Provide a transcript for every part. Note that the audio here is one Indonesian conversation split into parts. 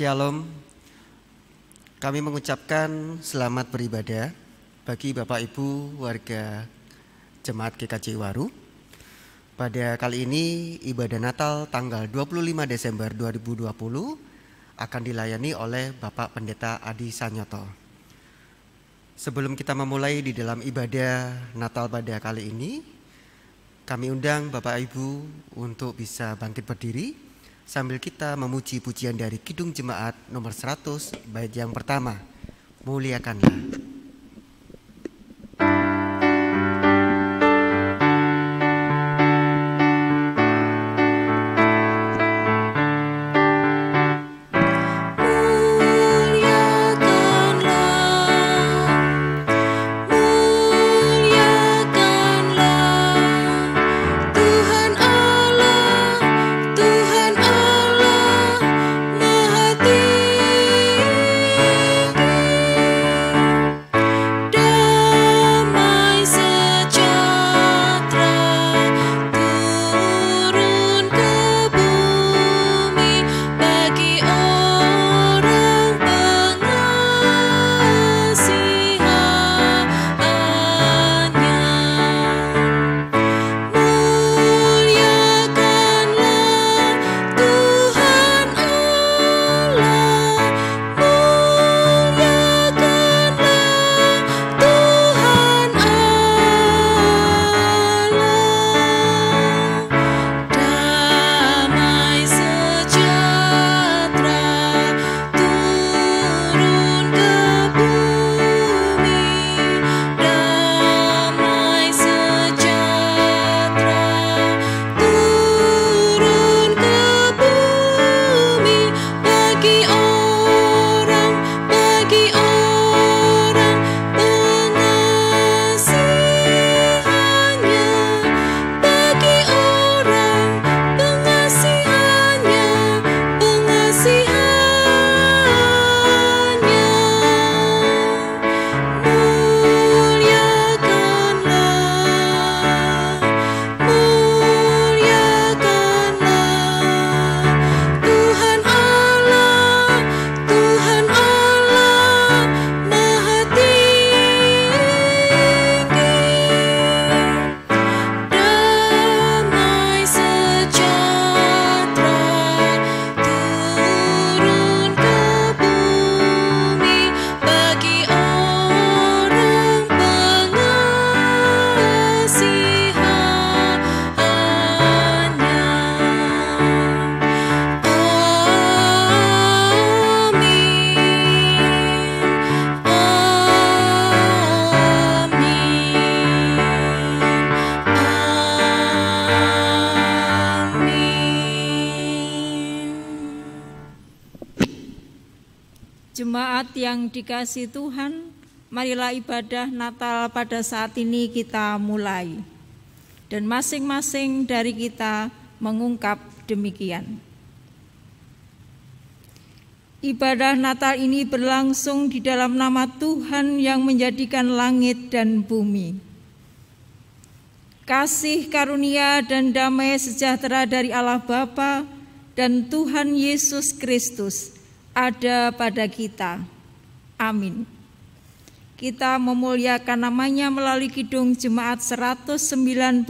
Shalom, kami mengucapkan selamat beribadah bagi Bapak Ibu warga Jemaat GKJ Waru. Pada kali ini ibadah Natal tanggal 25 Desember 2020 akan dilayani oleh Bapak Pendeta Adi Sanyoto. Sebelum kita memulai di dalam ibadah Natal pada kali ini, kami undang Bapak Ibu untuk bisa bangkit berdiri sambil kita memuji pujian dari Kidung Jemaat nomor 100 bait yang pertama, Muliakanlah. Jemaat yang dikasihi Tuhan, marilah ibadah Natal pada saat ini kita mulai. Dan masing-masing dari kita mengungkap demikian. Ibadah Natal ini berlangsung di dalam nama Tuhan yang menjadikan langit dan bumi. Kasih karunia dan damai sejahtera dari Allah Bapa dan Tuhan Yesus Kristus ada pada kita. Amin. Kita memuliakan namanya melalui Kidung Jemaat 119.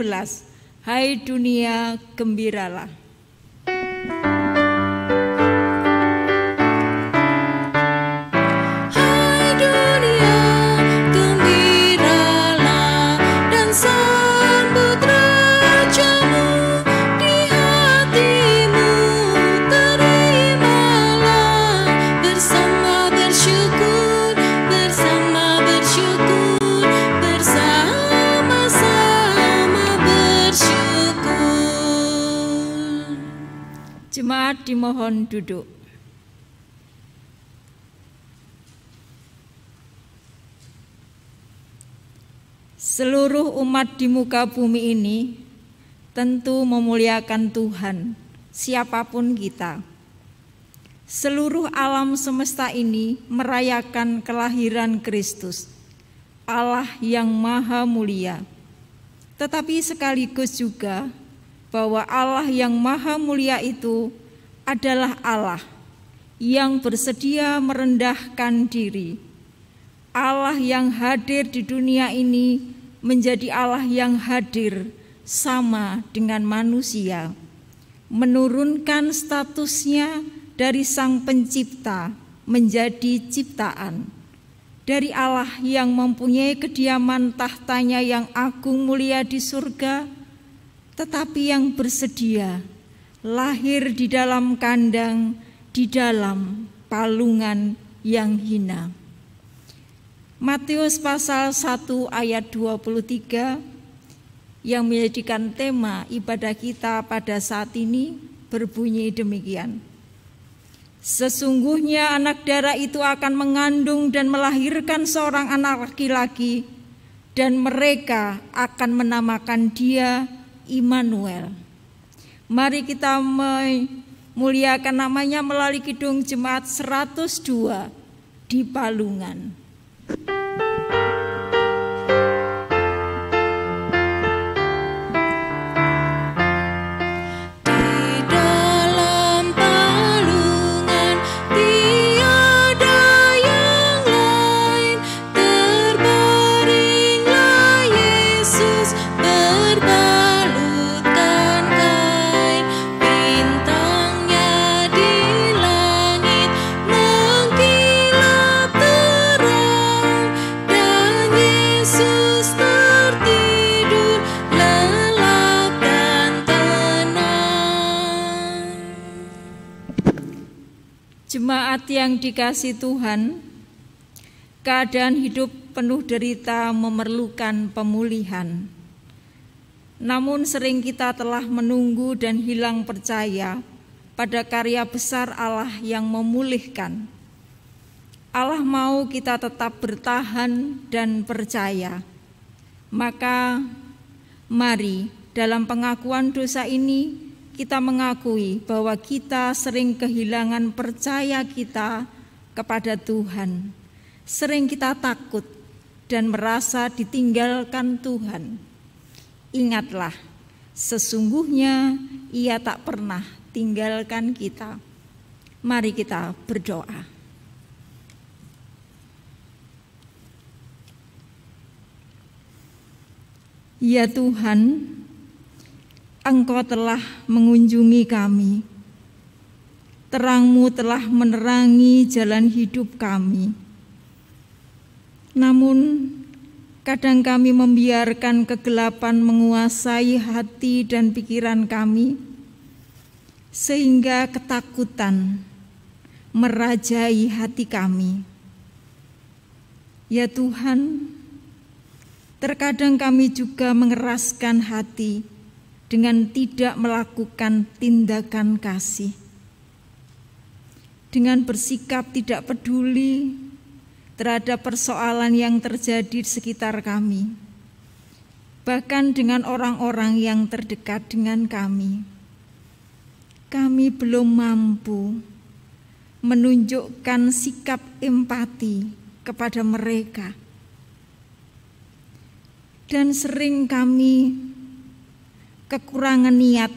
Hai dunia, gembiralah. Jemaat dimohon duduk. Seluruh umat di muka bumi ini tentu memuliakan Tuhan, siapapun kita. Seluruh alam semesta ini merayakan kelahiran Kristus, Allah yang maha mulia. Tetapi sekaligus juga bahwa Allah yang maha mulia itu adalah Allah yang bersedia merendahkan diri. Allah yang hadir di dunia ini menjadi Allah yang hadir sama dengan manusia, menurunkan statusnya dari Sang Pencipta menjadi ciptaan. Dari Allah yang mempunyai kediaman tahtanya yang agung mulia di surga, tetapi yang bersedia lahir di dalam kandang, di dalam palungan yang hina. Matius pasal 1 ayat 23 yang menjadikan tema ibadah kita pada saat ini berbunyi demikian. Sesungguhnya anak darah itu akan mengandung dan melahirkan seorang anak laki-laki, dan mereka akan menamakan dia Immanuel. Mari kita memuliakan namanya melalui Kidung Jemaat 102 di Palungan. Jemaat yang dikasihi Tuhan, keadaan hidup penuh derita memerlukan pemulihan. Namun sering kita telah menunggu dan hilang percaya pada karya besar Allah yang memulihkan. Allah mau kita tetap bertahan dan percaya. Maka mari dalam pengakuan dosa ini kita mengakui bahwa kita sering kehilangan percaya kita kepada Tuhan. Sering kita takut dan merasa ditinggalkan Tuhan. Ingatlah, sesungguhnya Ia tak pernah tinggalkan kita. Mari kita berdoa. Ya Tuhan, Engkau telah mengunjungi kami. Terang-Mu telah menerangi jalan hidup kami. Namun, kadang kami membiarkan kegelapan menguasai hati dan pikiran kami, sehingga ketakutan merajai hati kami. Ya Tuhan, terkadang kami juga mengeraskan hati dengan tidak melakukan tindakan kasih, dengan bersikap tidak peduli terhadap persoalan yang terjadi di sekitar kami, bahkan dengan orang-orang yang terdekat dengan kami. Kami belum mampu menunjukkan sikap empati kepada mereka. Dan sering kami kekurangan niat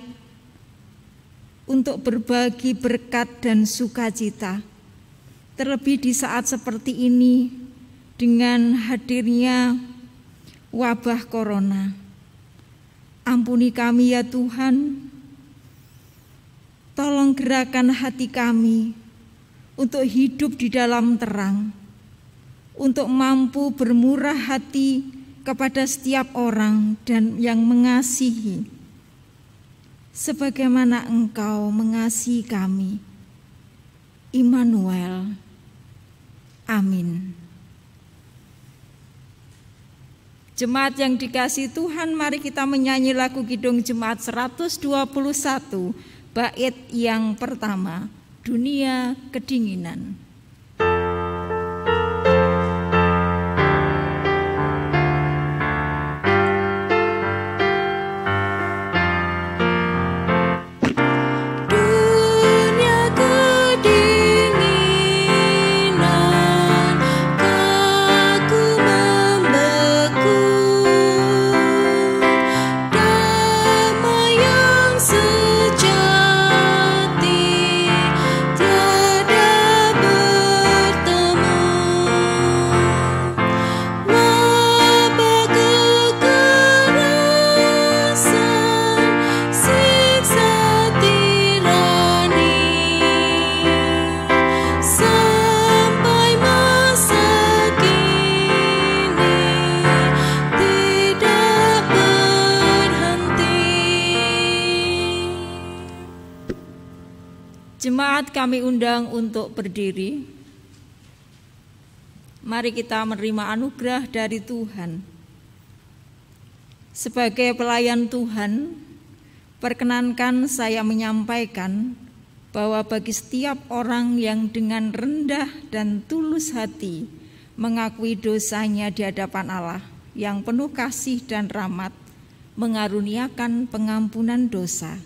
untuk berbagi berkat dan sukacita, terlebih di saat seperti ini dengan hadirnya wabah corona. Ampuni kami ya Tuhan, tolong gerakkan hati kami untuk hidup di dalam terang, untuk mampu bermurah hati kepada setiap orang dan yang mengasihi, sebagaimana Engkau mengasihi kami. Immanuel. Amin. Jemaat yang dikasihi Tuhan, mari kita menyanyi lagu Kidung Jemaat 121, bait yang pertama, Dunia Kedinginan. Jemaat kami undang untuk berdiri. Mari kita menerima anugerah dari Tuhan. Sebagai pelayan Tuhan, perkenankan saya menyampaikan bahwa bagi setiap orang yang dengan rendah dan tulus hati mengakui dosanya di hadapan Allah yang penuh kasih dan rahmat, mengaruniakan pengampunan dosa,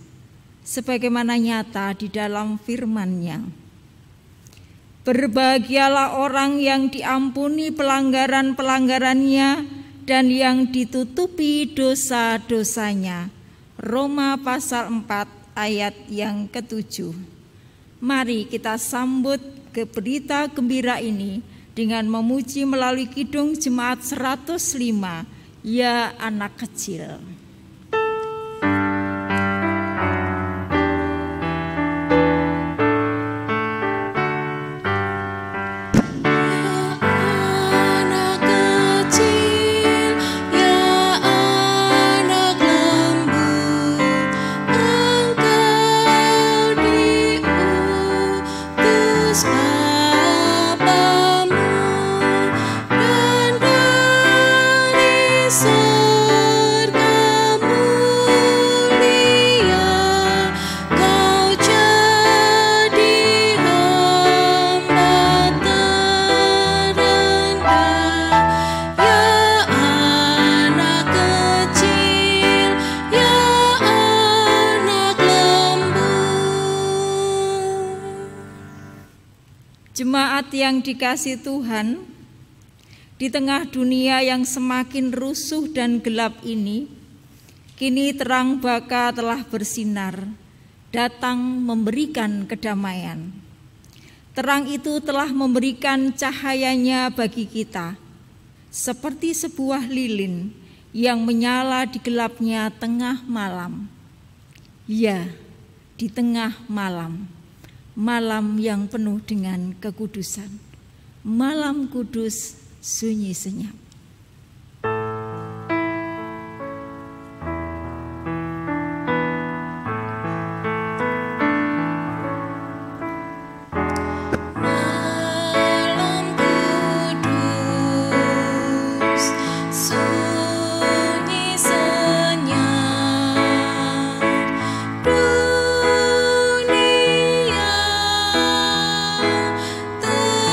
sebagaimana nyata di dalam firman-Nya. Berbahagialah orang yang diampuni pelanggaran-pelanggarannya dan yang ditutupi dosa-dosanya. Roma pasal 4 ayat yang ke-7. Mari kita sambut ke berita gembira ini dengan memuji melalui Kidung Jemaat 105, Ya Anak Kecil. Jemaat yang dikasihi Tuhan, di tengah dunia yang semakin rusuh dan gelap ini, kini terang Baka telah bersinar, datang memberikan kedamaian. Terang itu telah memberikan cahayanya bagi kita, seperti sebuah lilin yang menyala di gelapnya tengah malam. Ya, di tengah malam. Malam yang penuh dengan kekudusan, malam kudus sunyi senyap. Terlelah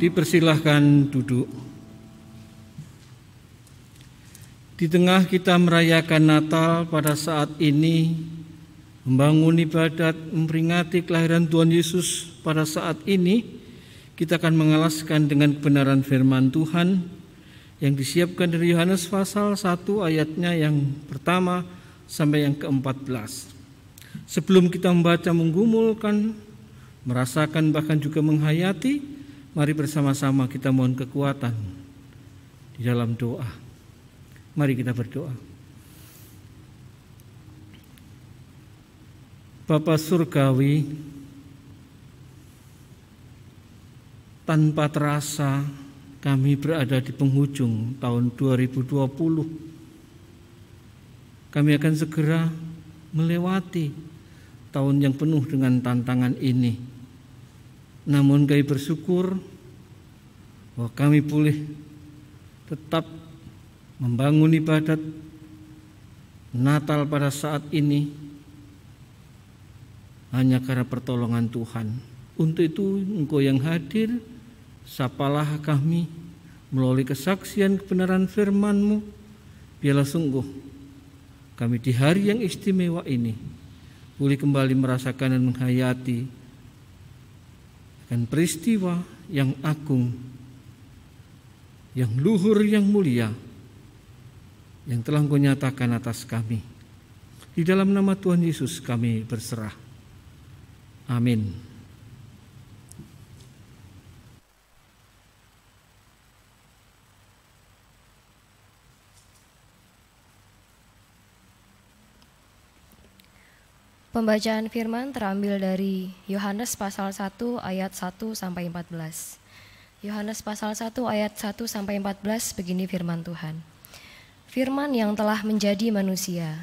Dipersilahkan duduk. Di tengah kita merayakan Natal pada saat ini, membangun ibadat, memperingati kelahiran Tuhan Yesus pada saat ini, kita akan mengalaskan dengan kebenaran firman Tuhan yang disiapkan dari Yohanes pasal 1 ayatnya yang pertama sampai yang ke-14. Sebelum kita membaca, menggumulkan, merasakan, bahkan juga menghayati, mari bersama-sama kita mohon kekuatan di dalam doa. Mari kita berdoa. Bapa Surgawi, tanpa terasa kami berada di penghujung tahun 2020. Kami akan segera melewati tahun yang penuh dengan tantangan ini. Namun kami bersyukur bahwa kami boleh tetap membangun ibadat Natal pada saat ini hanya karena pertolongan Tuhan. Untuk itu Engkau yang hadir, sapalah kami melalui kesaksian kebenaran firman-Mu. Biarlah sungguh kami di hari yang istimewa ini boleh kembali merasakan dan menghayati akan peristiwa yang agung, yang luhur, yang mulia, yang telah Engkau nyatakan atas kami. Di dalam nama Tuhan Yesus kami berserah. Amin. Pembacaan firman terambil dari Yohanes pasal 1 ayat 1 sampai 14. Yohanes pasal 1 ayat 1 sampai 14, begini firman Tuhan. Firman yang telah menjadi manusia.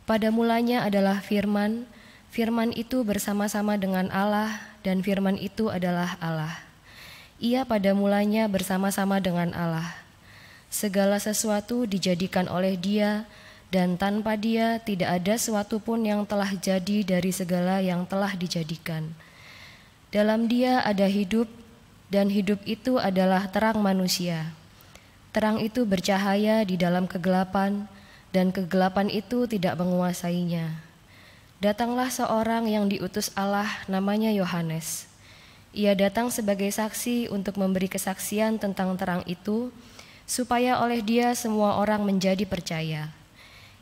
Pada mulanya adalah firman, firman itu bersama-sama dengan Allah, dan firman itu adalah Allah. Ia pada mulanya bersama-sama dengan Allah. Segala sesuatu dijadikan oleh Dia, dan tanpa Dia tidak ada sesuatu pun yang telah jadi dari segala yang telah dijadikan. Dalam Dia ada hidup, dan hidup itu adalah terang manusia. Terang itu bercahaya di dalam kegelapan, dan kegelapan itu tidak menguasainya. Datanglah seorang yang diutus Allah, namanya Yohanes. Ia datang sebagai saksi untuk memberi kesaksian tentang terang itu, supaya oleh Dia semua orang menjadi percaya.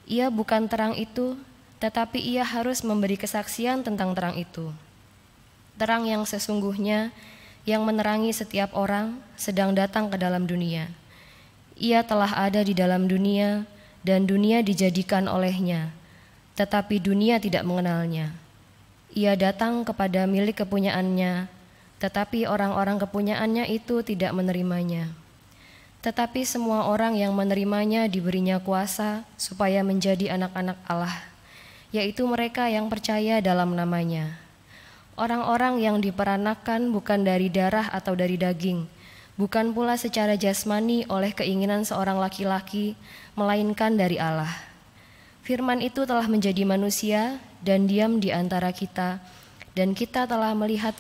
Ia bukan terang itu, tetapi ia harus memberi kesaksian tentang terang itu. Terang yang sesungguhnya, yang menerangi setiap orang, sedang datang ke dalam dunia. Ia telah ada di dalam dunia, dan dunia dijadikan olehnya, tetapi dunia tidak mengenalnya. Ia datang kepada milik kepunyaannya, tetapi orang-orang kepunyaannya itu tidak menerimanya. Tetapi semua orang yang menerimanya diberinya kuasa supaya menjadi anak-anak Allah, yaitu mereka yang percaya dalam namanya. Orang-orang yang diperanakan bukan dari darah atau dari daging, bukan pula secara jasmani oleh keinginan seorang laki-laki, melainkan dari Allah. Firman itu telah menjadi manusia dan diam di antara kita, dan kita telah melihat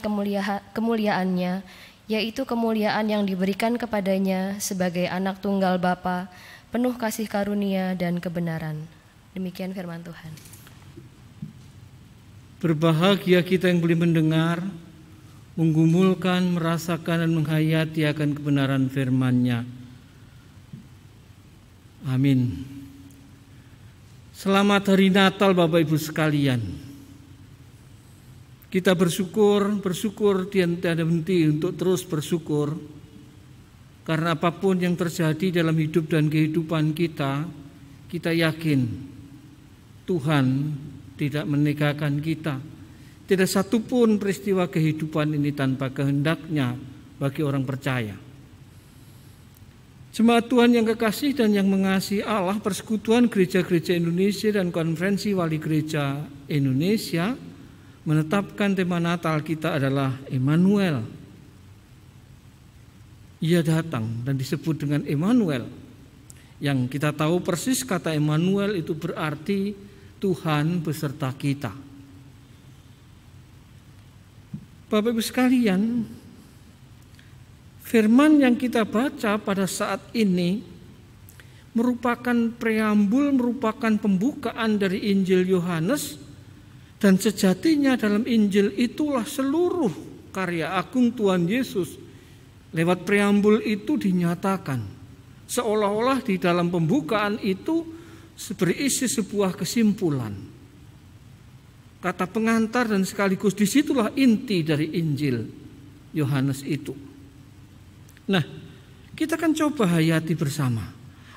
kemuliaannya, yaitu kemuliaan yang diberikan kepadanya sebagai anak tunggal Bapa, penuh kasih karunia dan kebenaran. Demikian firman Tuhan. Berbahagia kita yang boleh mendengar, menggumulkan, merasakan dan menghayati akan kebenaran firman-Nya. Amin. Selamat hari Natal Bapak Ibu sekalian. Kita bersyukur tiada henti untuk terus bersyukur. Karena apapun yang terjadi dalam hidup dan kehidupan kita, kita yakin Tuhan tidak meninggalkan kita. Tidak satupun peristiwa kehidupan ini tanpa kehendaknya bagi orang percaya. Jemaat Tuhan yang kekasih dan yang mengasihi Allah, Persekutuan Gereja-Gereja Indonesia dan Konferensi Wali Gereja Indonesia menetapkan tema Natal kita adalah Immanuel. Ia datang dan disebut dengan Immanuel. Yang kita tahu persis kata Immanuel itu berarti Tuhan beserta kita. Bapak Ibu sekalian, Firman yang kita baca pada saat ini merupakan preambul, merupakan pembukaan dari Injil Yohanes, dan sejatinya dalam Injil itulah seluruh karya agung Tuhan Yesus. Lewat preambul itu dinyatakan, seolah-olah di dalam pembukaan itu berisi sebuah kesimpulan, kata pengantar, dan sekaligus disitulah inti dari Injil Yohanes itu. Nah, kita akan coba hayati bersama.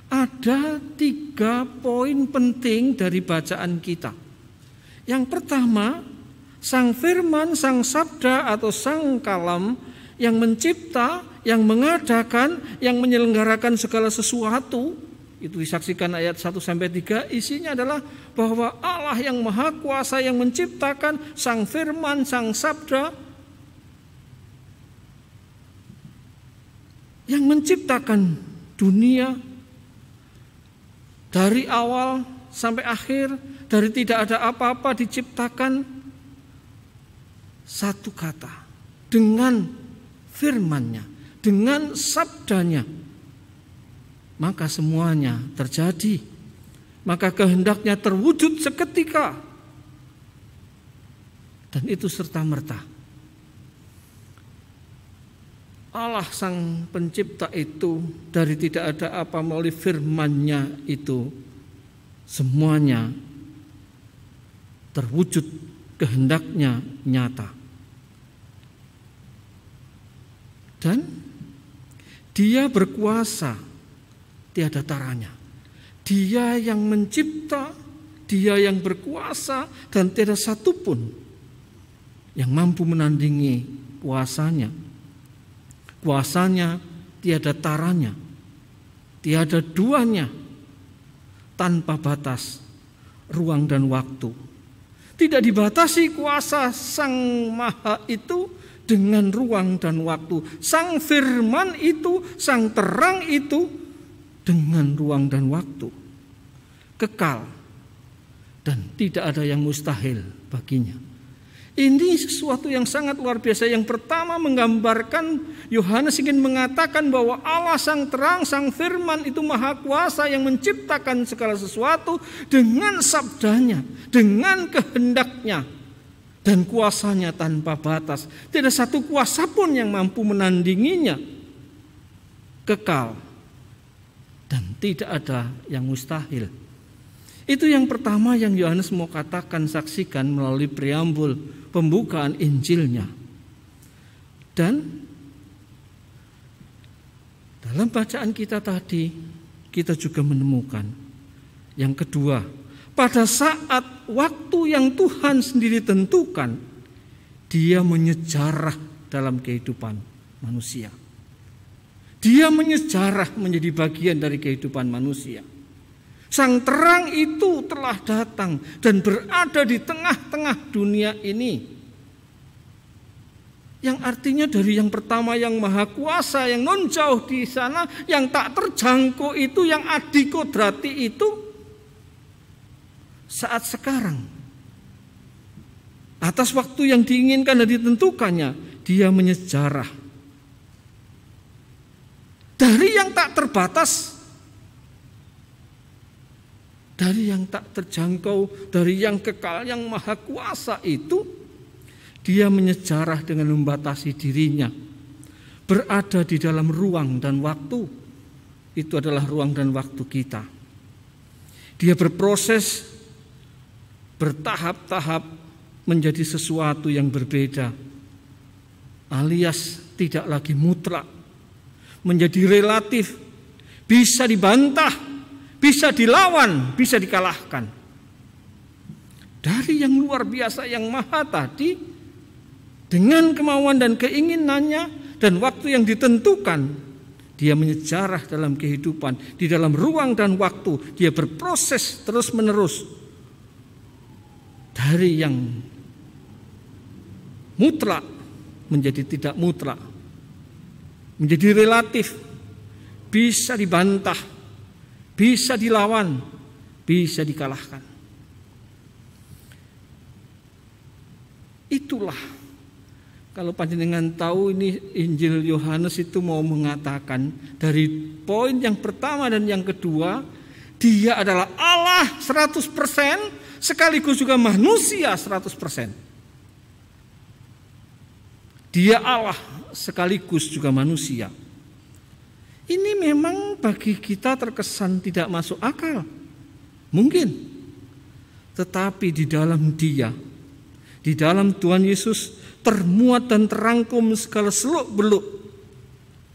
Ada 3 poin penting dari bacaan kita. Yang pertama, Sang Firman, Sang Sabda atau Sang Kalam yang mencipta, yang mengadakan, yang menyelenggarakan segala sesuatu, itu disaksikan ayat 1-3, isinya adalah bahwa Allah yang Maha Kuasa yang menciptakan, Sang Firman, Sang Sabda, yang menciptakan dunia dari awal sampai akhir, dari tidak ada apa-apa diciptakan satu kata, dengan firman-Nya, dengan sabdanya, maka semuanya terjadi, maka kehendaknya terwujud seketika, dan itu serta-merta. Allah Sang Pencipta itu dari tidak ada apa melalui firman-Nya itu semuanya terwujud, kehendaknya nyata. Dan Dia berkuasa tiada taranya. Dia yang mencipta, Dia yang berkuasa, dan tiada satupun yang mampu menandingi kuasanya. Kuasanya tiada taranya, tiada duanya, tanpa batas, ruang dan waktu. Tidak dibatasi kuasa Sang Maha itu dengan ruang dan waktu. Sang Firman itu, Sang Terang itu dengan ruang dan waktu. Kekal dan tidak ada yang mustahil baginya. Ini sesuatu yang sangat luar biasa. Yang pertama menggambarkan, Yohanes ingin mengatakan bahwa Allah Sang Terang, Sang Firman itu Maha Kuasa yang menciptakan segala sesuatu dengan sabdanya, dengan kehendaknya, dan kuasanya tanpa batas. Tidak satu kuasa pun yang mampu menandinginya. Kekal dan tidak ada yang mustahil. Itu yang pertama yang Yohanes mau katakan, saksikan melalui preambul pembukaan Injilnya. Dan dalam bacaan kita tadi, kita juga menemukan yang kedua, pada saat waktu yang Tuhan sendiri tentukan, Dia menyejarah dalam kehidupan manusia. Dia menyejarah menjadi bagian dari kehidupan manusia. Sang Terang itu telah datang dan berada di tengah-tengah dunia ini. Yang artinya dari yang pertama yang Maha Kuasa, yang non jauh di sana, yang tak terjangkau itu, yang adikodrati itu, saat sekarang atas waktu yang diinginkan dan ditentukannya, Dia menyejarah. Dari yang tak terbatas, dari yang tak terjangkau, dari yang kekal, yang Maha Kuasa itu, Dia menyejarah dengan membatasi dirinya, berada di dalam ruang dan waktu. Itu adalah ruang dan waktu kita. Dia berproses bertahap-tahap menjadi sesuatu yang berbeda, alias tidak lagi mutlak, menjadi relatif, bisa dibantah, bisa dilawan, bisa dikalahkan. Dari yang luar biasa, yang maha tadi, dengan kemauan dan keinginannya dan waktu yang ditentukan, Dia menyejarah dalam kehidupan, di dalam ruang dan waktu. Dia berproses terus-menerus dari yang mutlak menjadi tidak mutlak, menjadi relatif, bisa dibantah, bisa dilawan, bisa dikalahkan. Itulah Kalau panjenengan tahu, ini Injil Yohanes itu mau mengatakan dari poin yang pertama dan yang kedua, dia adalah Allah 100% sekaligus juga manusia 100%. Dia Allah sekaligus juga manusia. Ini memang bagi kita terkesan tidak masuk akal. Mungkin. Tetapi di dalam Dia, di dalam Tuhan Yesus termuat dan terangkum segala seluk-beluk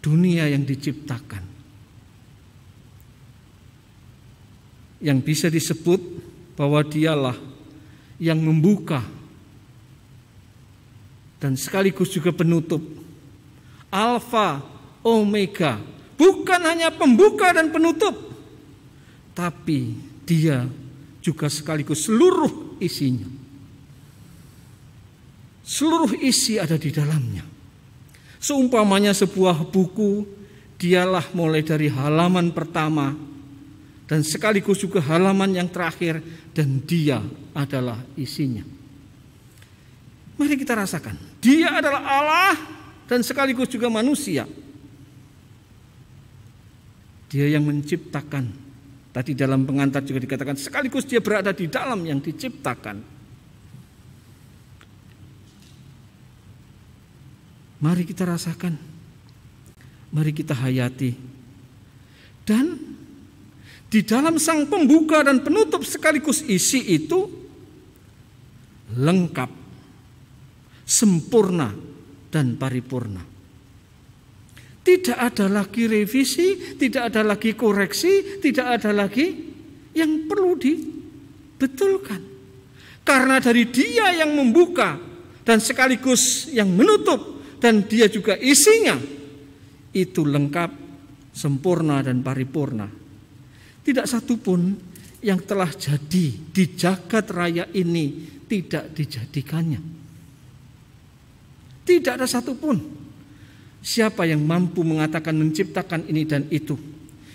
dunia yang diciptakan. Yang bisa disebut bahwa Dialah yang membuka dan sekaligus juga penutup. Alfa, Omega, bukan hanya pembuka dan penutup, tapi Dia juga sekaligus seluruh isinya. Seluruh isi ada di dalamnya. Seumpamanya sebuah buku, Dialah mulai dari halaman pertama dan sekaligus juga halaman yang terakhir, dan Dia adalah isinya. Mari kita rasakan, Dia adalah Allah dan sekaligus juga manusia. Dia yang menciptakan. Tadi dalam pengantar juga dikatakan sekaligus Dia berada di dalam yang diciptakan. Mari kita rasakan, mari kita hayati. Dan di dalam Sang Pembuka dan Penutup sekaligus isi itu lengkap, sempurna, dan paripurna. Tidak ada lagi revisi, tidak ada lagi koreksi, tidak ada lagi yang perlu dibetulkan. Karena dari Dia yang membuka dan sekaligus yang menutup, dan Dia juga isinya, itu lengkap, sempurna, dan paripurna. Tidak satu pun yang telah jadi di jagat raya ini tidak dijadikannya. Tidak ada satu pun. Siapa yang mampu mengatakan menciptakan ini dan itu?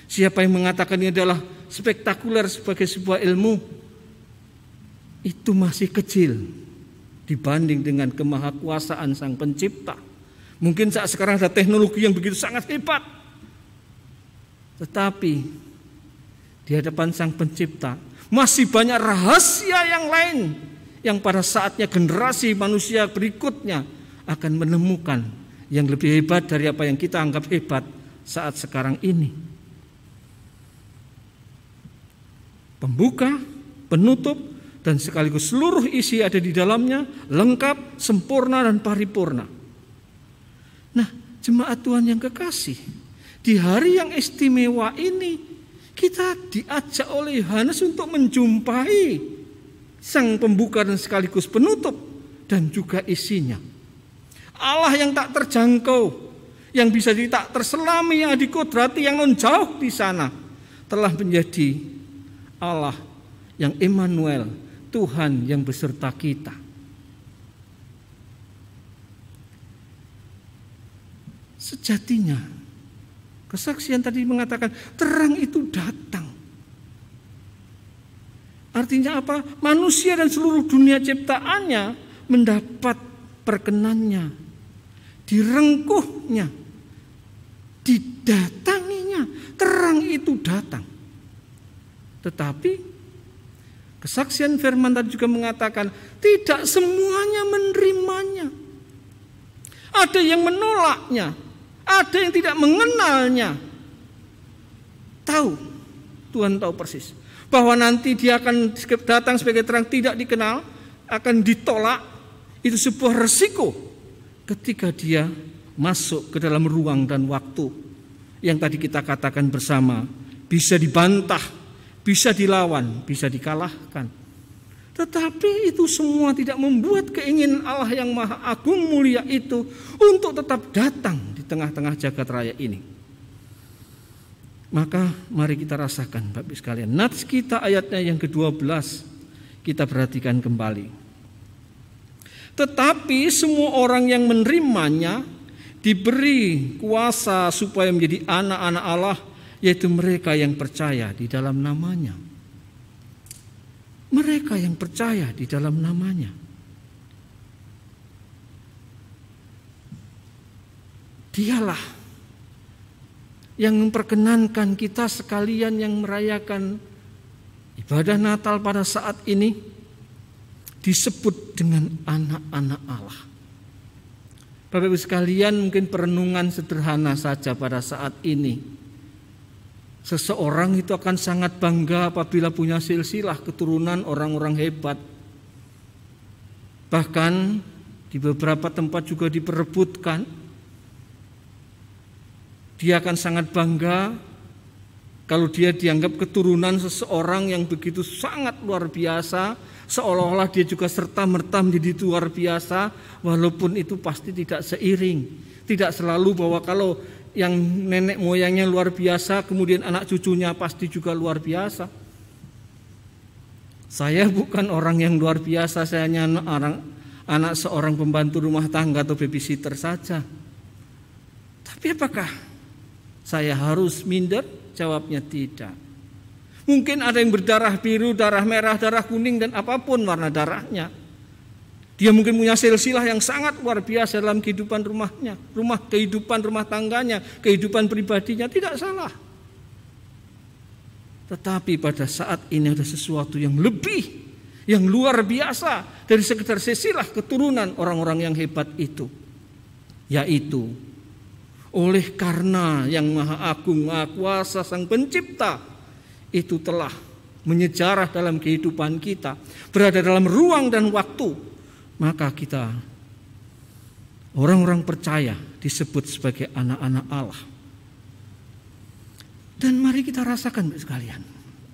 Siapa yang mengatakan ini adalah spektakuler sebagai sebuah ilmu? Itu masih kecil dibanding dengan kemahakuasaan Sang Pencipta. Mungkin saat sekarang ada teknologi yang begitu sangat hebat, tetapi di hadapan Sang Pencipta masih banyak rahasia yang lain yang pada saatnya generasi manusia berikutnya akan menemukan yang lebih hebat dari apa yang kita anggap hebat saat sekarang ini. Pembuka, penutup, dan sekaligus seluruh isi ada di dalamnya, lengkap, sempurna, dan paripurna. Nah, jemaat Tuhan yang kekasih, di hari yang istimewa ini kita diajak oleh Yohanes untuk menjumpai Sang Pembuka dan sekaligus penutup dan juga isinya. Allah yang tak terjangkau, yang bisa tak terselami, yang dikodrati, yang non jauh di sana, telah menjadi Allah yang Immanuel, Tuhan yang beserta kita. Sejatinya, kesaksian tadi mengatakan terang itu datang. Artinya apa? Manusia dan seluruh dunia ciptaannya mendapat perkenannya, direngkuhnya, didatanginya, terang itu datang. Tetapi kesaksian firman tadi juga mengatakan tidak semuanya menerimanya. Ada yang menolaknya, ada yang tidak mengenalnya. Tahu, Tuhan tahu persis bahwa nanti Dia akan datang sebagai terang tidak dikenal, akan ditolak. Itu sebuah resiko ketika Dia masuk ke dalam ruang dan waktu yang tadi kita katakan bersama, bisa dibantah, bisa dilawan, bisa dikalahkan. Tetapi itu semua tidak membuat keinginan Allah yang Maha Agung mulia itu untuk tetap datang di tengah-tengah jagat raya ini. Maka mari kita rasakan Bapak Ibu sekalian, nats kita ayatnya yang ke-12 kita perhatikan kembali. Tetapi semua orang yang menerimanya diberi kuasa supaya menjadi anak-anak Allah, yaitu mereka yang percaya di dalam namanya. Mereka yang percaya di dalam namanya. Dialah yang memperkenankan kita sekalian yang merayakan ibadah Natal pada saat ini disebut dengan anak-anak Allah. Bapak Ibu sekalian, mungkin perenungan sederhana saja pada saat ini. Seseorang itu akan sangat bangga apabila punya silsilah keturunan orang-orang hebat. Bahkan di beberapa tempat juga diperebutkan. Dia akan sangat bangga kalau dia dianggap keturunan seseorang yang begitu sangat luar biasa, seolah-olah dia juga serta-merta menjadi luar biasa, walaupun itu pasti tidak seiring. Tidak selalu bahwa kalau yang nenek moyangnya luar biasa, kemudian anak cucunya pasti juga luar biasa. Saya bukan orang yang luar biasa, saya hanya anak seorang pembantu rumah tangga atau babysitter saja. Tapi apakah saya harus minder? Jawabnya tidak. Mungkin ada yang berdarah biru, darah merah, darah kuning, dan apapun warna darahnya. Dia mungkin punya silsilah yang sangat luar biasa dalam kehidupan rumahnya, kehidupan rumah tangganya, kehidupan pribadinya, tidak salah. Tetapi pada saat ini ada sesuatu yang lebih, yang luar biasa dari sekedar silsilah keturunan orang-orang yang hebat itu. Yaitu oleh karena yang Maha Agung, Maha Kuasa, Sang Pencipta itu telah menyejarah dalam kehidupan kita, berada dalam ruang dan waktu, maka kita orang-orang percaya disebut sebagai anak-anak Allah. Dan mari kita rasakan sekalian.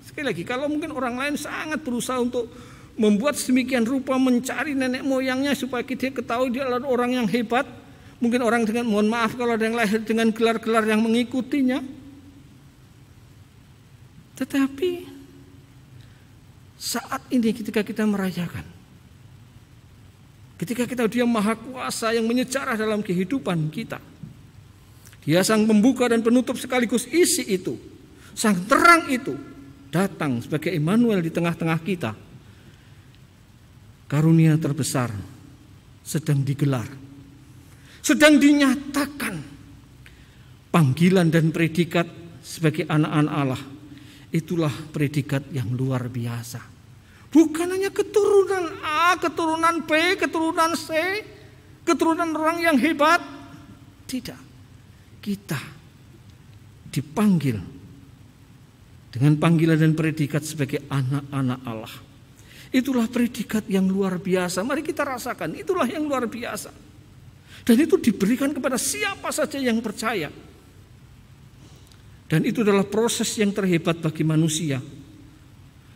Sekali lagi, kalau mungkin orang lain sangat berusaha untuk membuat sedemikian rupa, mencari nenek moyangnya supaya dia ketahui dia adalah orang yang hebat. Mungkin orang dengan, mohon maaf kalau ada yang lahir dengan gelar-gelar yang mengikutinya. Tetapi saat ini ketika kita merayakan, ketika dia Maha Kuasa yang menyejarah dalam kehidupan kita, Dia sang pembuka dan penutup sekaligus isi itu, sang terang itu datang sebagai Immanuel di tengah-tengah kita. Karunia terbesar sedang digelar, sedang dinyatakan. Panggilan dan predikat sebagai anak-anak Allah, itulah predikat yang luar biasa. Bukan hanya keturunan A, keturunan B, keturunan C, keturunan orang yang hebat. Tidak. Kita dipanggil dengan panggilan dan predikat sebagai anak-anak Allah. Itulah predikat yang luar biasa. Mari kita rasakan, itulah yang luar biasa. Dan itu diberikan kepada siapa saja yang percaya. Dan itu adalah proses yang terhebat bagi manusia.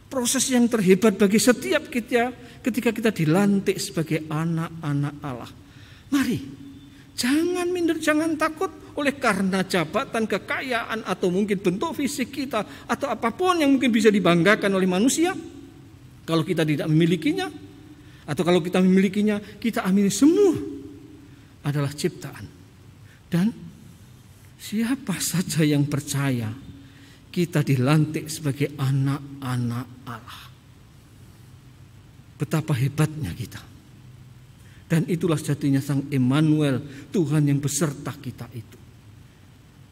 Proses yang terhebat bagi setiap kita ketika kita dilantik sebagai anak-anak Allah. Mari, jangan minder, jangan takut oleh karena jabatan, kekayaan, atau mungkin bentuk fisik kita, atau apapun yang mungkin bisa dibanggakan oleh manusia. Kalau kita tidak memilikinya, atau kalau kita memilikinya, kita amini semua adalah ciptaan. Dan siapa saja yang percaya, kita dilantik sebagai anak-anak Allah. Betapa hebatnya kita. Dan itulah sejatinya Sang Immanuel, Tuhan yang beserta kita itu.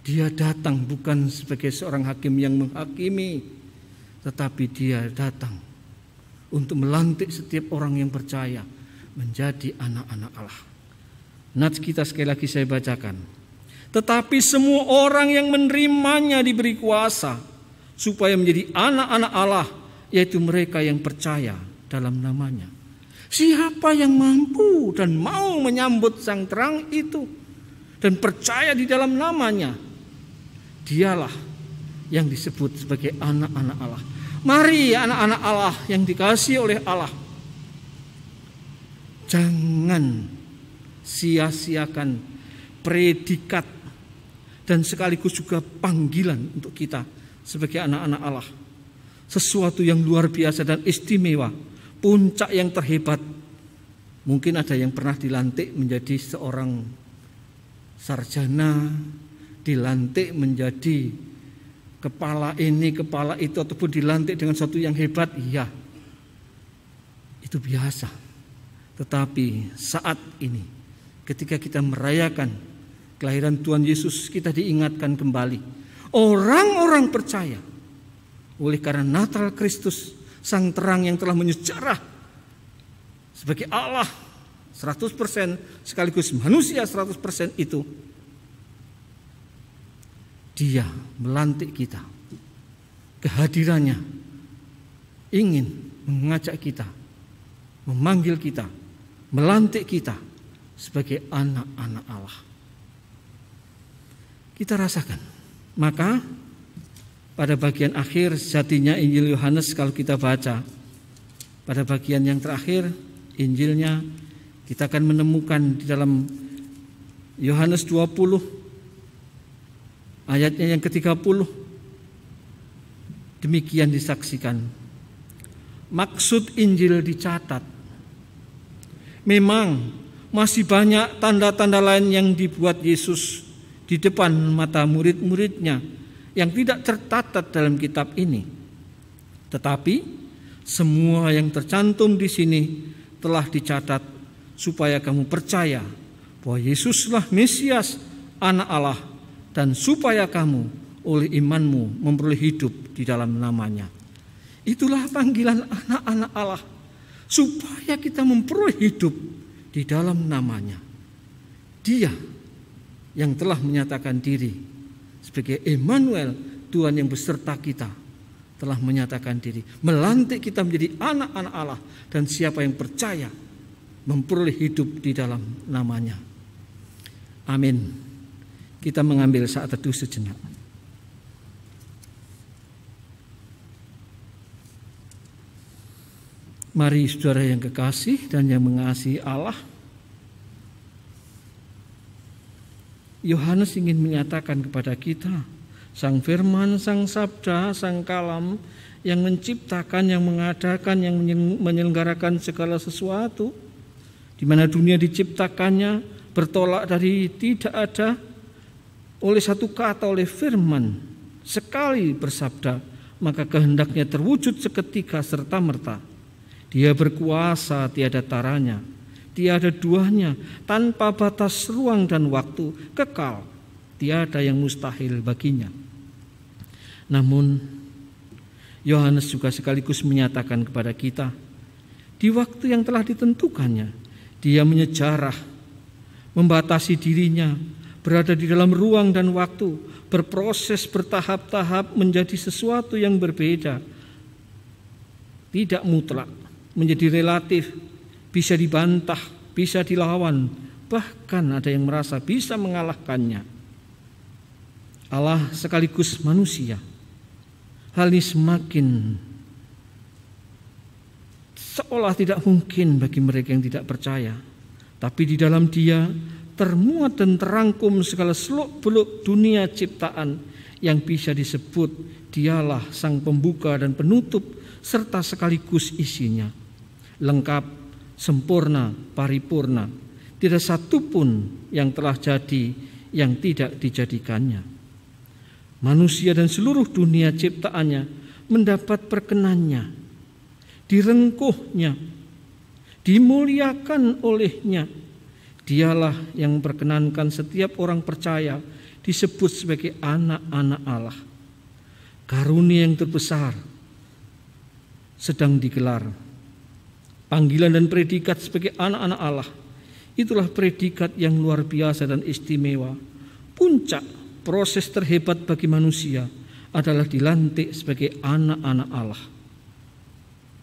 Dia datang bukan sebagai seorang hakim yang menghakimi, tetapi dia datang untuk melantik setiap orang yang percaya menjadi anak-anak Allah. Nats kita sekali lagi saya bacakan. Tetapi semua orang yang menerimanya diberi kuasa supaya menjadi anak-anak Allah, yaitu mereka yang percaya dalam namanya. Siapa yang mampu dan mau menyambut sang terang itu dan percaya di dalam namanya, dialah yang disebut sebagai anak-anak Allah. Mari anak-anak Allah yang dikasihi oleh Allah, jangan sia-siakan predikat dan sekaligus juga panggilan untuk kita sebagai anak-anak Allah. Sesuatu yang luar biasa dan istimewa, puncak yang terhebat. Mungkin ada yang pernah dilantik menjadi seorang sarjana, dilantik menjadi kepala ini, kepala itu, ataupun dilantik dengan sesuatu yang hebat. Iya, itu biasa. Tetapi saat ini ketika kita merayakan kelahiran Tuhan Yesus kita diingatkan kembali. Orang-orang percaya oleh karena Natal Kristus, Sang Terang yang telah menyejarah sebagai Allah 100% sekaligus manusia 100% itu, Dia melantik kita. Kehadirannya ingin mengajak kita, memanggil kita, melantik kita sebagai anak-anak Allah. Kita rasakan. Maka pada bagian akhir sejatinya Injil Yohanes kalau kita baca, pada bagian yang terakhir Injilnya kita akan menemukan di dalam Yohanes 20 ayatnya yang ke-30 demikian disaksikan. Maksud Injil dicatat. Memang masih banyak tanda-tanda lain yang dibuat Yesus di depan mata murid-muridnya yang tidak tercatat dalam kitab ini. Tetapi semua yang tercantum di sini telah dicatat supaya kamu percaya bahwa Yesuslah Mesias, Anak Allah, dan supaya kamu oleh imanmu memperoleh hidup di dalam namanya. Itulah panggilan anak-anak Allah, supaya kita memperoleh hidup di dalam namanya. Dia yang telah menyatakan diri sebagai Immanuel, Tuhan yang beserta kita, telah menyatakan diri, melantik kita menjadi anak-anak Allah, dan siapa yang percaya memperoleh hidup di dalam namanya. Amin. Kita mengambil saat teduh sejenak. Mari saudara yang kekasih dan yang mengasihi Allah, Yohanes ingin menyatakan kepada kita, Sang Firman, Sang Sabda, Sang Kalam yang menciptakan, yang mengadakan, yang menyelenggarakan segala sesuatu, di mana dunia diciptakannya bertolak dari tidak ada, oleh satu kata, oleh firman, sekali bersabda, maka kehendaknya terwujud seketika serta-merta. Dia berkuasa tiada taranya, tiada duanya, tanpa batas ruang dan waktu, kekal, tiada yang mustahil baginya. Namun Yohanes juga sekaligus menyatakan kepada kita, di waktu yang telah ditentukannya, dia menyejarah, membatasi dirinya, berada di dalam ruang dan waktu, berproses bertahap-tahap menjadi sesuatu yang berbeda, tidak mutlak, menjadi relatif, bisa dibantah, bisa dilawan, bahkan ada yang merasa bisa mengalahkannya. Allah sekaligus manusia. Hal ini semakin seolah tidak mungkin bagi mereka yang tidak percaya. Tapi di dalam Dia termuat dan terangkum segala seluk-beluk dunia ciptaan yang bisa disebut Dialah Sang Pembuka dan Penutup serta sekaligus isinya. Lengkap, sempurna, paripurna. Tidak satu pun yang telah jadi yang tidak dijadikannya. Manusia dan seluruh dunia ciptaannya mendapat perkenannya, direngkuhnya, dimuliakan olehnya. Dialah yang memperkenankan setiap orang percaya disebut sebagai anak-anak Allah. Karunia yang terbesar sedang digelar. Panggilan dan predikat sebagai anak-anak Allah, itulah predikat yang luar biasa dan istimewa. Puncak proses terhebat bagi manusia adalah dilantik sebagai anak-anak Allah.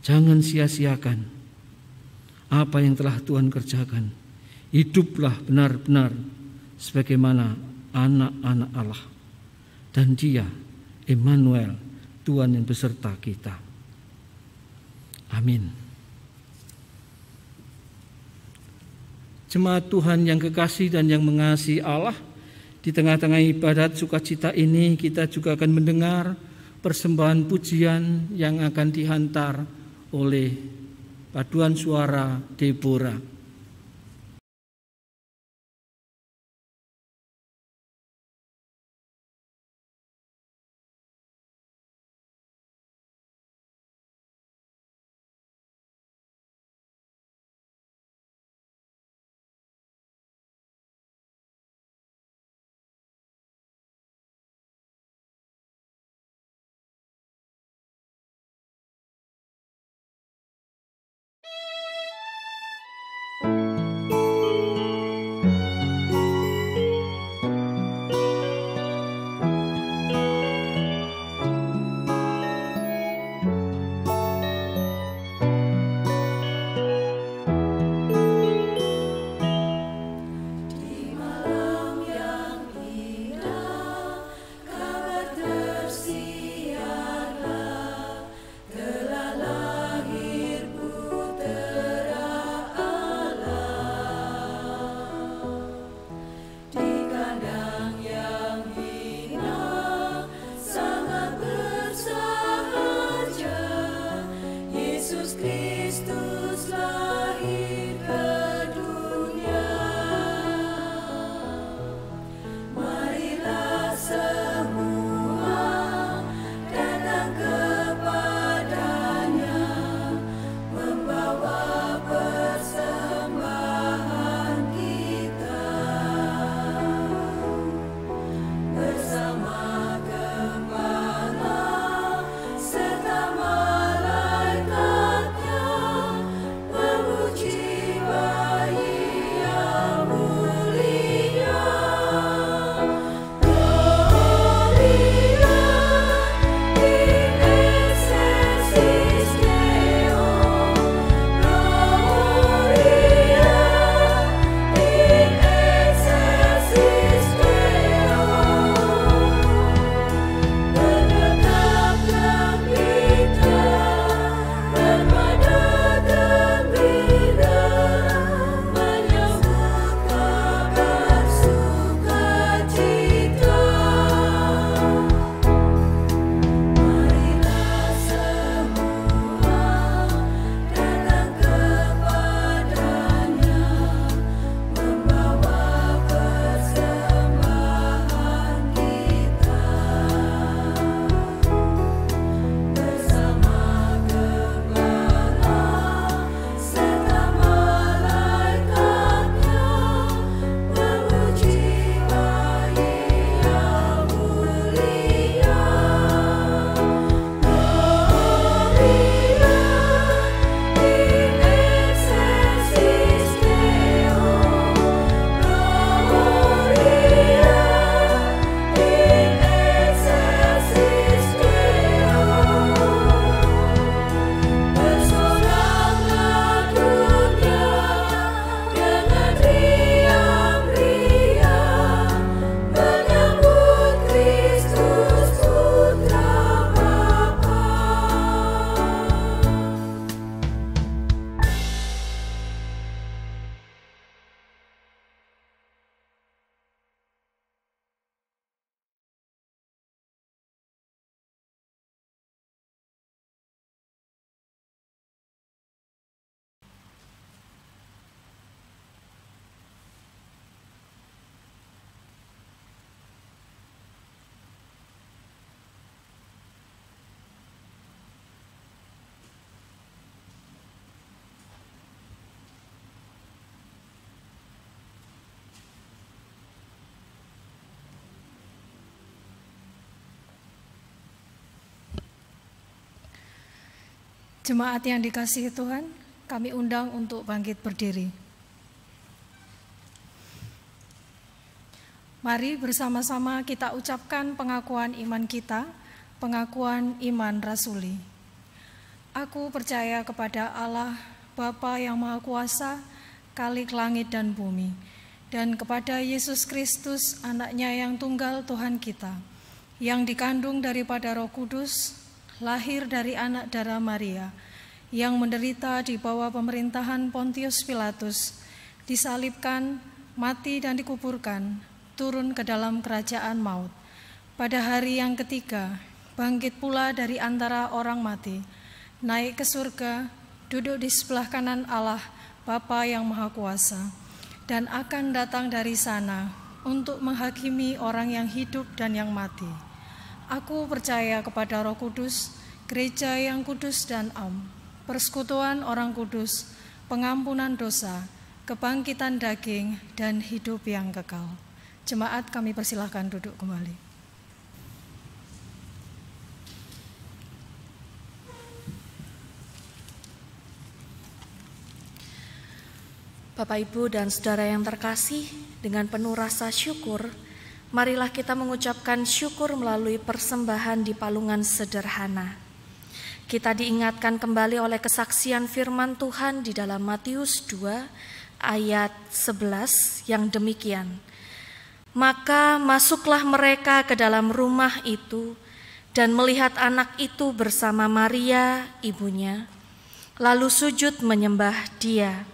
Jangan sia-siakan apa yang telah Tuhan kerjakan. Hiduplah benar-benar sebagaimana anak-anak Allah. Dan Dia, Immanuel, Tuhan yang beserta kita. Amin. Jemaat Tuhan yang kekasih dan yang mengasihi Allah, di tengah-tengah ibadat sukacita ini kita juga akan mendengar persembahan pujian yang akan dihantar oleh paduan suara Deborah. Jemaat yang dikasihi Tuhan, kami undang untuk bangkit berdiri. Mari bersama-sama kita ucapkan pengakuan iman kita, pengakuan iman rasuli. Aku percaya kepada Allah, Bapa yang Maha Kuasa, Khalik langit dan bumi, dan kepada Yesus Kristus, Anaknya yang tunggal Tuhan kita, yang dikandung daripada Roh Kudus, lahir dari anak darah Maria, yang menderita di bawah pemerintahan Pontius Pilatus, disalibkan, mati dan dikuburkan, turun ke dalam kerajaan maut. Pada hari yang ketiga, bangkit pula dari antara orang mati, naik ke surga, duduk di sebelah kanan Allah, Bapa yang Maha Kuasa, dan akan datang dari sana untuk menghakimi orang yang hidup dan yang mati. Aku percaya kepada Roh Kudus, gereja yang kudus dan am, persekutuan orang kudus, pengampunan dosa, kebangkitan daging, dan hidup yang kekal. Jemaat, kami persilahkan duduk kembali. Bapak, Ibu, dan Saudara yang terkasih, dengan penuh rasa syukur, marilah kita mengucapkan syukur melalui persembahan di palungan sederhana. Kita diingatkan kembali oleh kesaksian firman Tuhan di dalam Matius 2 ayat 11 yang demikian. Maka masuklah mereka ke dalam rumah itu dan melihat anak itu bersama Maria, ibunya, lalu sujud menyembah dia.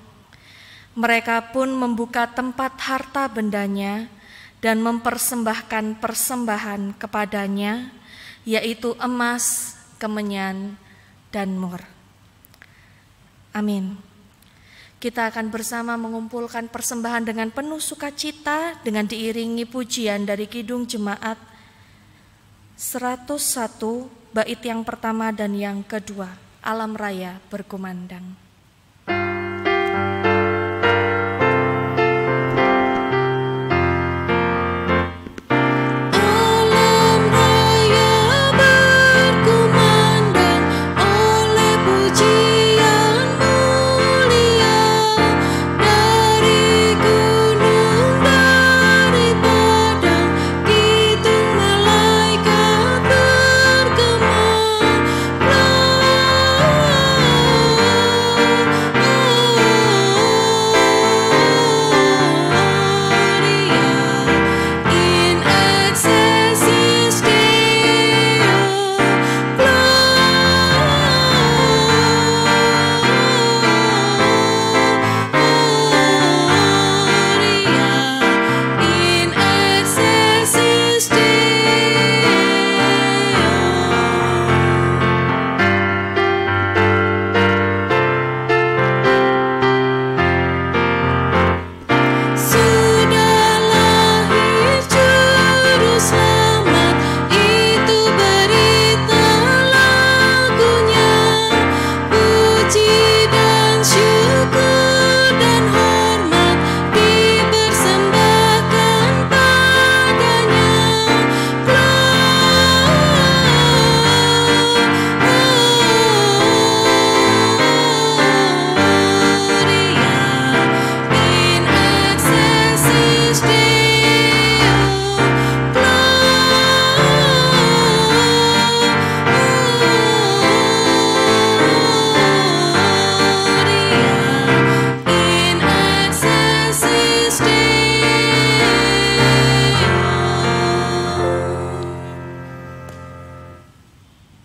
Mereka pun membuka tempat harta bendanya dan mempersembahkan persembahan kepadanya, yaitu emas, kemenyan, dan mur. Amin. Kita akan bersama mengumpulkan persembahan dengan penuh sukacita dengan diiringi pujian dari Kidung Jemaat 101 bait yang pertama dan yang kedua, Alam Raya Berkumandang.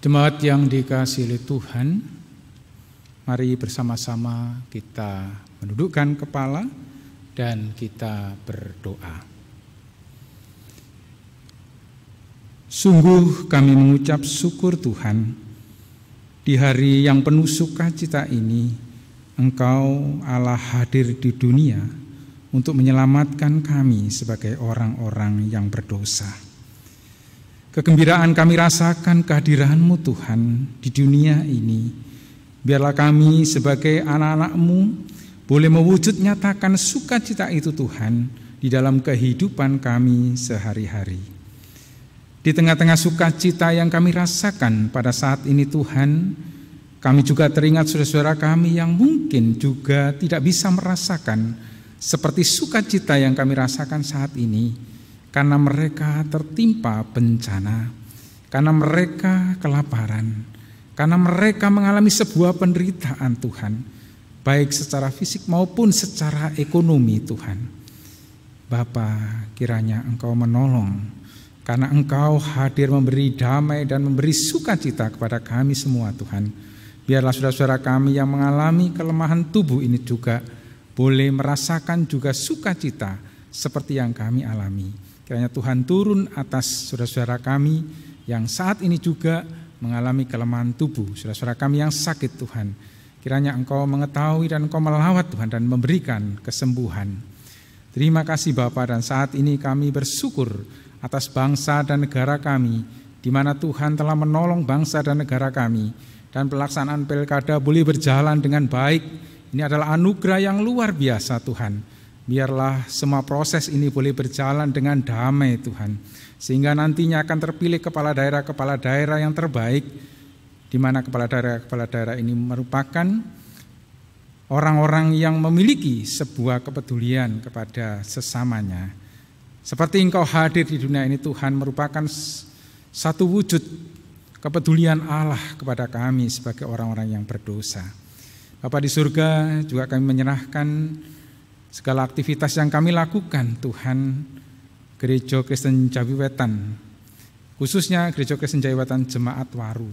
Jemaat yang dikasihi oleh Tuhan, mari bersama-sama kita menundukkan kepala dan kita berdoa. Sungguh kami mengucap syukur Tuhan, di hari yang penuh sukacita ini, Engkau Allah hadir di dunia untuk menyelamatkan kami sebagai orang-orang yang berdosa. Kegembiraan kami rasakan kehadiran-Mu Tuhan di dunia ini. Biarlah kami sebagai anak-anak-Mu boleh mewujud nyatakan sukacita itu Tuhan di dalam kehidupan kami sehari-hari. Di tengah-tengah sukacita yang kami rasakan pada saat ini Tuhan, Kami juga teringat saudara-saudara kami yang mungkin juga tidak bisa merasakan seperti sukacita yang kami rasakan saat ini, karena mereka tertimpa bencana, karena mereka kelaparan, karena mereka mengalami sebuah penderitaan Tuhan, baik secara fisik maupun secara ekonomi Tuhan. Bapa, kiranya Engkau menolong, karena Engkau hadir memberi damai dan memberi sukacita kepada kami semua Tuhan. Biarlah saudara-saudara kami yang mengalami kelemahan tubuh ini juga boleh merasakan juga sukacita seperti yang kami alami. Kiranya Tuhan turun atas saudara-saudara kami yang saat ini juga mengalami kelemahan tubuh, saudara-saudara kami yang sakit Tuhan. Kiranya Engkau mengetahui dan Engkau melawat Tuhan dan memberikan kesembuhan. Terima kasih Bapa, dan saat ini kami bersyukur atas bangsa dan negara kami, di mana Tuhan telah menolong bangsa dan negara kami, dan pelaksanaan pilkada boleh berjalan dengan baik. Ini adalah anugerah yang luar biasa Tuhan. Biarlah semua proses ini boleh berjalan dengan damai Tuhan, sehingga nantinya akan terpilih kepala daerah yang terbaik, di mana kepala daerah ini merupakan orang-orang yang memiliki sebuah kepedulian kepada sesamanya. Seperti Engkau hadir di dunia ini Tuhan, merupakan satu wujud kepedulian Allah kepada kami sebagai orang-orang yang berdosa. Bapa di surga, juga kami menyerahkan segala aktivitas yang kami lakukan Tuhan, Gereja Kristen Jawi Wetan, khususnya Gereja Kristen Jawi Wetan Jemaat Waru.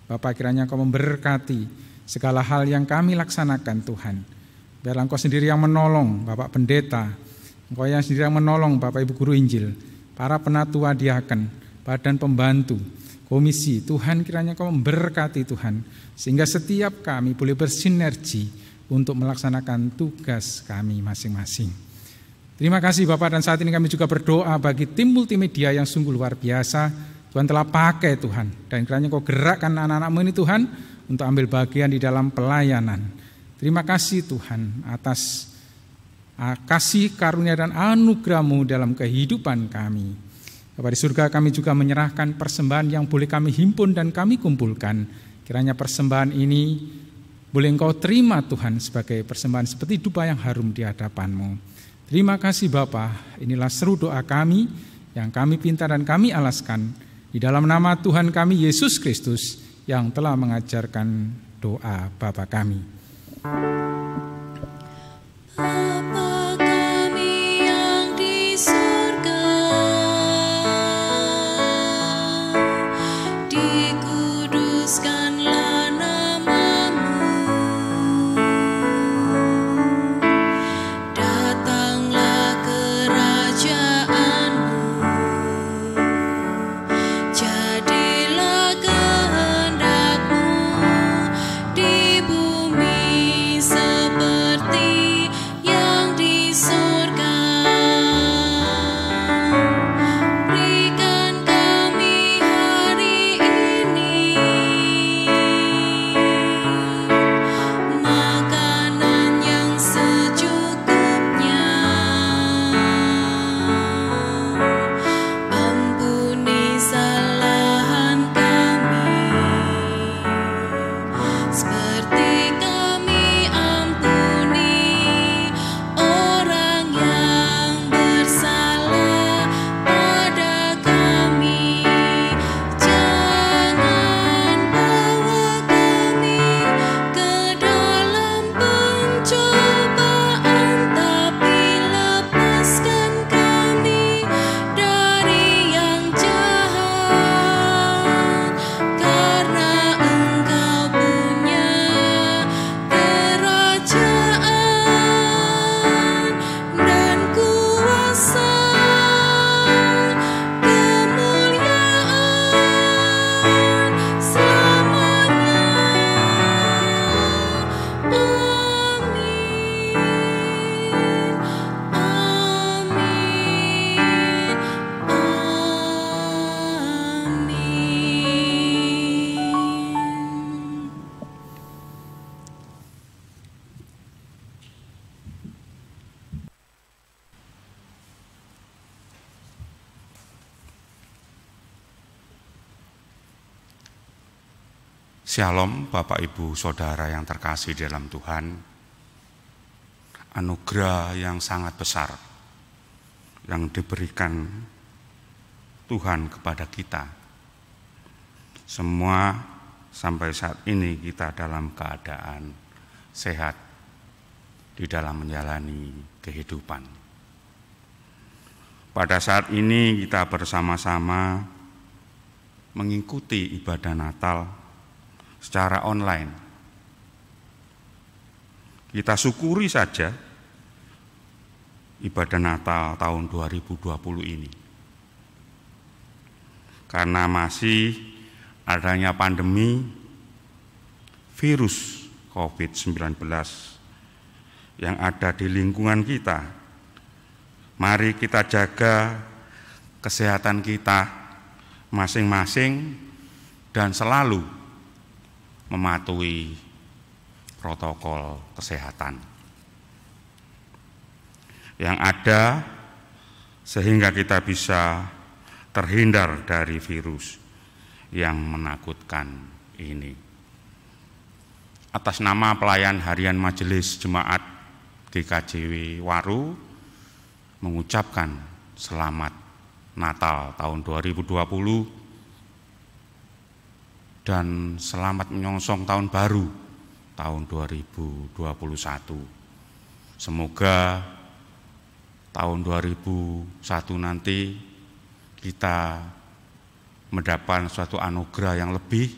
Bapa, kiranya Engkau memberkati segala hal yang kami laksanakan Tuhan. Biarlah Engkau sendiri yang menolong Bapak Pendeta, Engkau yang sendiri yang menolong Bapak Ibu Guru Injil, para penatua diaken, badan pembantu, komisi. Tuhan, kiranya Engkau memberkati Tuhan, sehingga setiap kami boleh bersinergi untuk melaksanakan tugas kami masing-masing. Terima kasih Bapak, dan saat ini kami juga berdoa bagi tim multimedia yang sungguh luar biasa Tuhan telah pakai Tuhan, dan kiranya Engkau gerakkan anak-anak-Mu ini Tuhan untuk ambil bagian di dalam pelayanan. Terima kasih Tuhan atas kasih karunia dan anugerah-Mu dalam kehidupan kami. Bapa di surga, kami juga menyerahkan persembahan yang boleh kami himpun dan kami kumpulkan. Kiranya persembahan ini boleh Engkau terima Tuhan sebagai persembahan seperti dupa yang harum di hadapan-Mu. Terima kasih Bapa, inilah seru doa kami yang kami pinta dan kami alaskan di dalam nama Tuhan kami Yesus Kristus yang telah mengajarkan doa Bapa kami. Bapa kami yang di surga, dikuduskanlah nama-Mu, datanglah kerajaan-Mu, jadilah kehendak-Mu di bumi seperti Shalom Bapak Ibu Saudara yang terkasih di dalam Tuhan. Anugerah yang sangat besar yang diberikan Tuhan kepada kita. Semua sampai saat ini kita dalam keadaan sehat di dalam menjalani kehidupan. Pada saat ini kita bersama-sama mengikuti ibadah Natal secara online. Kita syukuri saja ibadah Natal tahun 2020 ini. Karena masih adanya pandemi virus COVID-19 yang ada di lingkungan kita. Mari kita jaga kesehatan kita masing-masing dan selalu mematuhi protokol kesehatan yang ada sehingga kita bisa terhindar dari virus yang menakutkan ini. Atas nama pelayan harian Majelis Jemaat GKJW Waru mengucapkan selamat Natal tahun 2020 dan selamat menyongsong tahun baru tahun 2021. Semoga tahun 2001 nanti kita mendapat suatu anugerah yang lebih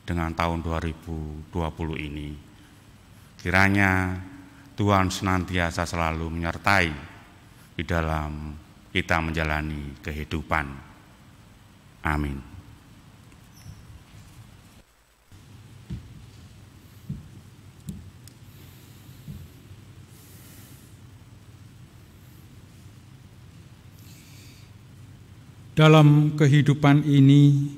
dengan tahun 2020 ini. Kiranya Tuhan senantiasa selalu menyertai di dalam kita menjalani kehidupan. Amin. Dalam kehidupan ini,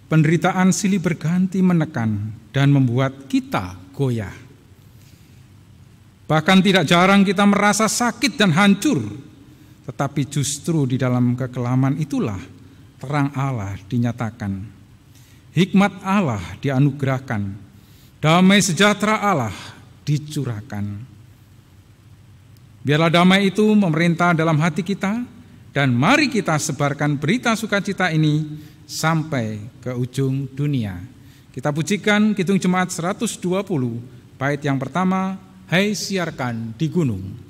penderitaan silih berganti menekan dan membuat kita goyah. Bahkan tidak jarang kita merasa sakit dan hancur, tetapi justru di dalam kekelaman itulah terang Allah dinyatakan. Hikmat Allah dianugerahkan, damai sejahtera Allah dicurahkan. Biarlah damai itu memerintah dalam hati kita, dan mari kita sebarkan berita sukacita ini sampai ke ujung dunia. Kita pujikan Kidung Jemaat 120, bait yang pertama, Hai siarkan di gunung.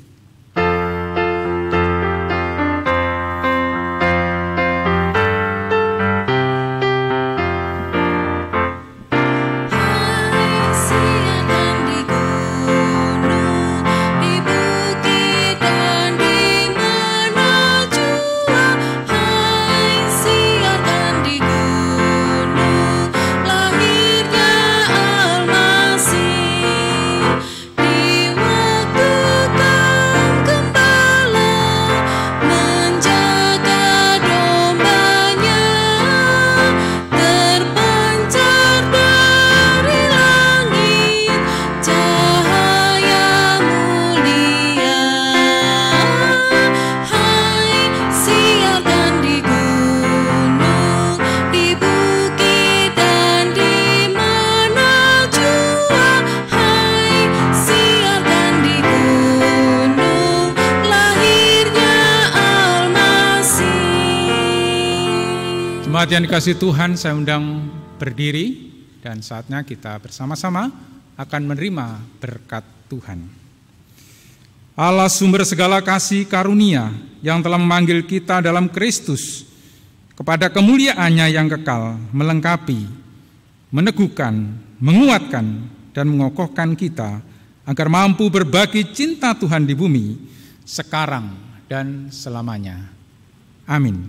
Jemaat yang dikasihi Tuhan, saya undang berdiri dan saatnya kita bersama-sama akan menerima berkat Tuhan. Allah sumber segala kasih karunia yang telah memanggil kita dalam Kristus kepada kemuliaannya yang kekal, melengkapi, meneguhkan, menguatkan, dan mengokohkan kita agar mampu berbagi cinta Tuhan di bumi sekarang dan selamanya. Amin.